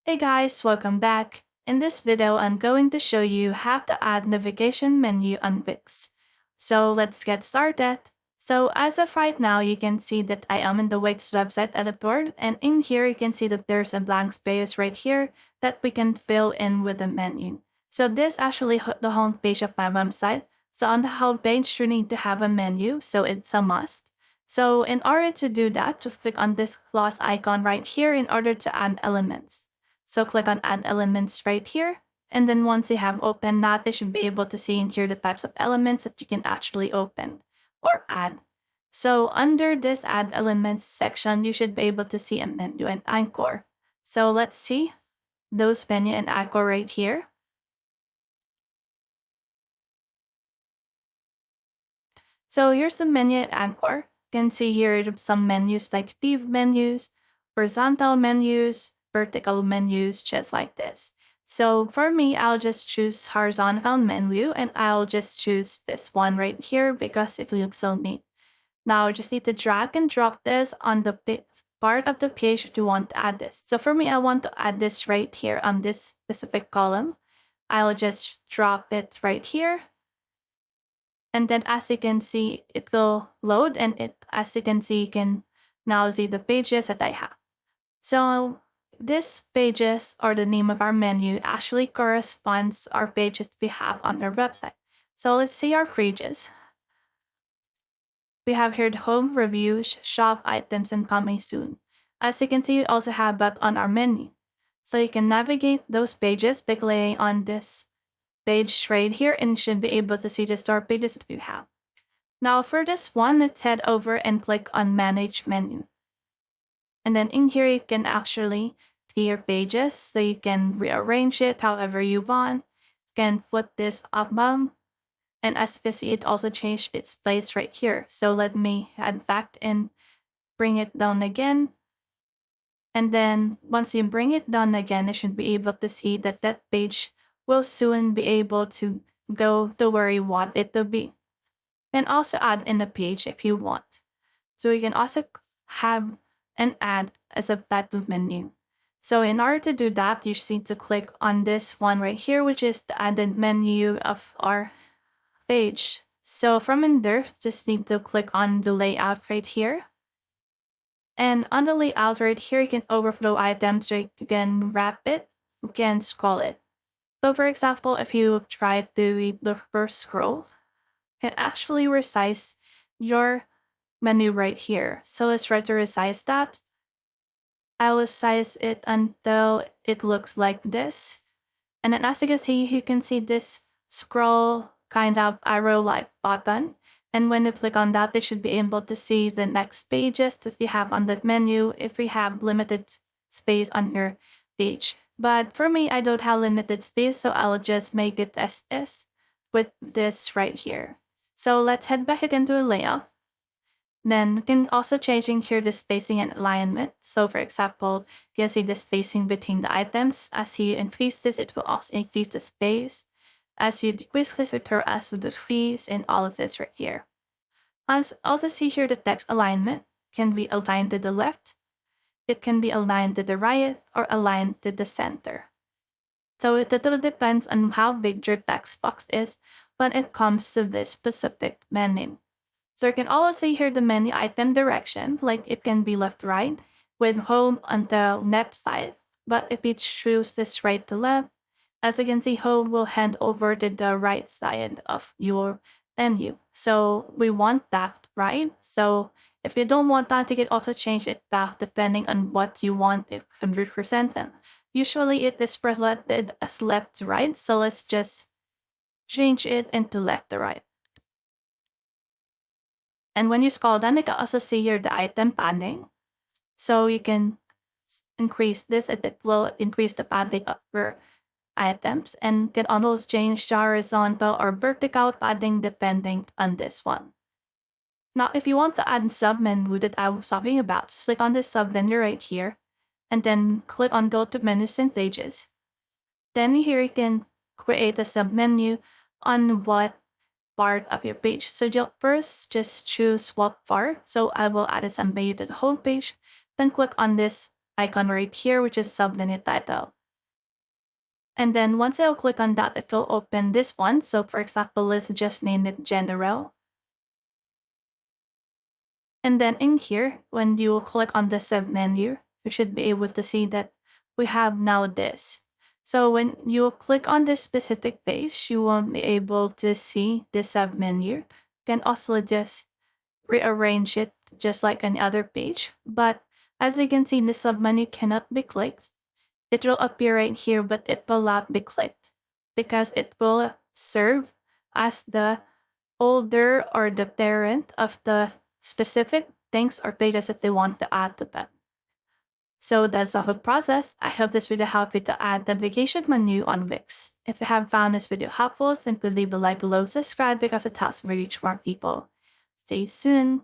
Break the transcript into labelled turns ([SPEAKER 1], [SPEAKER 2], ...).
[SPEAKER 1] Hey guys, welcome back. In this video, I'm going to show you how to add navigation menu on Wix. So let's get started. So as of right now, you can see that I am in the Wix website editor, and in here you can see that there's a blank space right here that we can fill in with the menu. So this actually the home page of my website. So on the home page, you need to have a menu, so it's a must. So in order to do that, just click on this plus icon right here in order to add elements. So click on add elements right here. And then once you have opened that, you should be able to see in here the types of elements that you can actually open or add. So under this add elements section, you should be able to see a menu and anchor. So let's see those menu and anchor right here. So here's the menu and anchor. You can see here some menus like div menus, horizontal menus, vertical menus, just like this. So for me, I'll just choose horizontal menu and I'll just choose this one right here because it looks so neat. Now I just need to drag and drop this on the part of the page that you want to add this. So for me, I want to add this right here on this specific column. I'll just drop it right here. And then as you can see, it will load and as you can see, you can now see the pages that I have. So this pages or the name of our menu actually corresponds to our pages we have on our website. So let's see our pages. We have here the home, reviews, shop, items, and coming soon. As you can see, we also have that on our menu. So you can navigate those pages by clicking on this page right here and you should be able to see the store pages that we have. Now for this one, let's head over and click on Manage Menu. And then in here, you can actually see your pages. So you can rearrange it however you want. You can put this above. And as you can see, it also changed its place right here. So let me head back and bring it down again. And then once you bring it down again, you should be able to see that that page will soon be able to go to where you want it to be. And also add in a page if you want. So you can also have an add as a title menu. So in order to do that, you just need to click on this one right here, which is the added menu of our page. So from in there, just need to click on the layout right here. And on the layout right here, you can overflow items, so you can wrap it, you can scroll it. So for example, if you try to read the first scroll, you can actually resize your menu right here. So let's try to resize that. I will size it until it looks like this. And then as you can see this scroll kind of arrow like button. And when you click on that, they should be able to see the next pages that you have on that menu if we have limited space on your page. But for me, I don't have limited space, so I'll just make it as is with this right here. So let's head back again to a layout. Then we can also change in here the spacing and alignment. So for example, you can see the spacing between the items. As you increase this, it will also increase the space. As you decrease this, it will also decrease and all of this right here. Also see here the text alignment can be aligned to the left. It can be aligned to the right or aligned to the center. So it totally depends on how big your text box is when it comes to this specific menu. So you can also see here the menu item direction, like it can be left-right with home on the left side. But if you choose this right to left, as you can see, home will hand over to the right side of your menu. So we want that, right? So if you don't want that, you can also change it back depending on what you want it 100%. Usually it is presented as left to right, so let's just change it into left to right. And when you scroll down, you can also see here the item padding. So you can increase this and it will increase the padding of your items and can almost change the horizontal or vertical padding depending on this one. Now, if you want to add sub-menu that I was talking about, just click on this sub-menu right here and then click on Go to Menus and Pages. Then here you can create a sub-menu on what part of your page. So you'll first just choose what part. So I will add a sub-menu to the home page. Then click on this icon right here, which is submenu title. And then once I'll click on that, it will open this one. So for example, let's just name it general. And then in here, when you click on the submenu, you should be able to see that we have now this. So when you click on this specific page, you won't be able to see the submenu. You can also just rearrange it just like any other page. But as you can see, the submenu cannot be clicked. It will appear right here, but it will not be clicked because it will serve as the holder or the parent of the specific things or pages that they want to add to them. So that's the whole process. I hope this video helped you to add the navigation menu on Wix. If you have found this video helpful, simply leave a like below, subscribe because it helps me reach more people. See you soon.